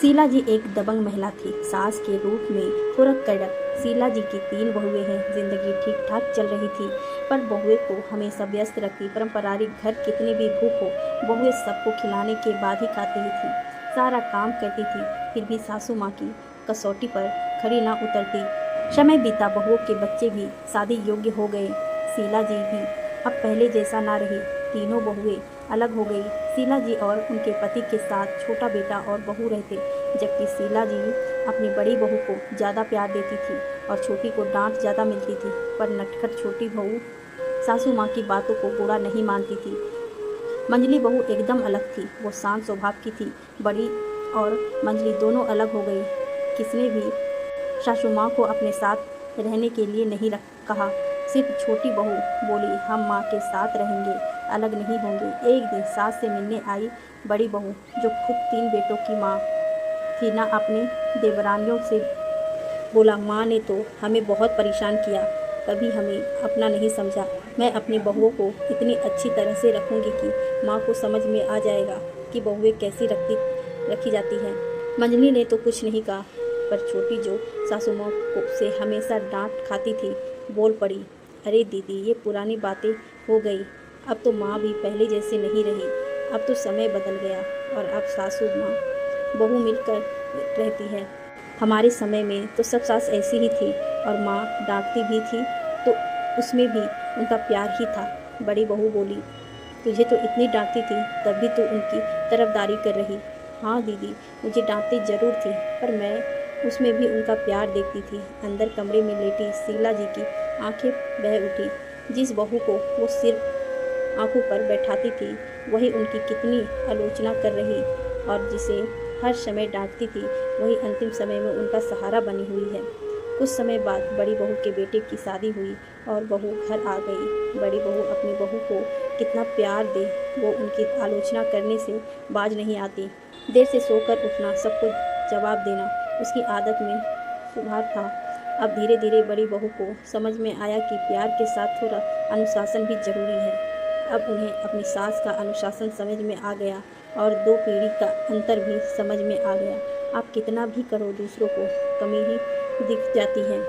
शीला जी एक दबंग महिला थी, सास के रूप में थोड़ा कड़क। शीला जी की 3 बहुएं हैं। जिंदगी ठीक ठाक चल रही थी, पर बहुएं को हमेशा व्यस्त रखती। पारंपरिक घर कितनी भी भूख हो, बहुएं सबको खिलाने के बाद ही खाती ही थी। सारा काम करती थी, फिर भी सासू माँ की कसौटी पर खरी ना उतरती। समय बीता, बहुओं के बच्चे भी शादी योग्य हो गए। शीला जी भी अब पहले जैसा ना रही। तीनों बहुएं अलग हो गई। शीला जी और उनके पति के साथ छोटा बेटा और बहू रहते, जबकि शीला जी अपनी बड़ी बहू को ज़्यादा प्यार देती थी और छोटी को डांट ज़्यादा मिलती थी। पर नटखट छोटी बहू सासू माँ की बातों को बुरा नहीं मानती थी। मंजली बहू एकदम अलग थी। वो शांत स्वभाव की थी। बड़ी और मंजली दोनों अलग हो गई। किसने भी सासू माँ को अपने साथ रहने के लिए नहीं कहा। सिर्फ छोटी बहू बोली, हम माँ के साथ रहेंगे, अलग नहीं होंगे। एक दिन सास से मिलने आई बड़ी बहू, जो खुद 3 बेटों की माँ थी, ना अपने देवरानियों से बोला, माँ ने तो हमें बहुत परेशान किया, कभी हमें अपना नहीं समझा। मैं अपनी बहुओं को इतनी अच्छी तरह से रखूँगी कि माँ को समझ में आ जाएगा कि बहुएं कैसी रखी जाती हैं। मंजली ने तो कुछ नहीं कहा, पर छोटी जो सासू माँ को से हमेशा डांट खाती थी, बोल पड़ी, अरे दीदी, ये पुरानी बातें हो गई। अब तो माँ भी पहले जैसे नहीं रही। अब तो समय बदल गया और अब सासू माँ बहू मिलकर रहती है। हमारे समय में तो सब सास ऐसी ही थी और माँ डांटती भी थी तो उसमें भी उनका प्यार ही था। बड़ी बहू बोली, तुझे तो इतनी डांटती थी, तब भी तू उनकी तरफदारी कर रही। हाँ दीदी, मुझे डांटती जरूर थी, पर मैं उसमें भी उनका प्यार देखती थी। अंदर कमरे में लेटी शीला जी की आंखें बह उठी। जिस बहू को वो सिर्फ आंखों पर बैठाती थी, वही उनकी कितनी आलोचना कर रही, और जिसे हर समय डांटती थी, वही अंतिम समय में उनका सहारा बनी हुई है। कुछ समय बाद बड़ी बहू के बेटे की शादी हुई और बहू घर आ गई। बड़ी बहू अपनी बहू को कितना प्यार दे, वो उनकी आलोचना करने से बाज नहीं आती। देर से सोकर उठना, सबको जवाब देना उसकी आदत में सुधार था। अब धीरे धीरे बड़ी बहू को समझ में आया कि प्यार के साथ थोड़ा अनुशासन भी जरूरी है। अब उन्हें अपनी सास का अनुशासन समझ में आ गया और 2 पीढ़ी का अंतर भी समझ में आ गया। आप कितना भी करो, दूसरों को कमी ही दिख जाती है।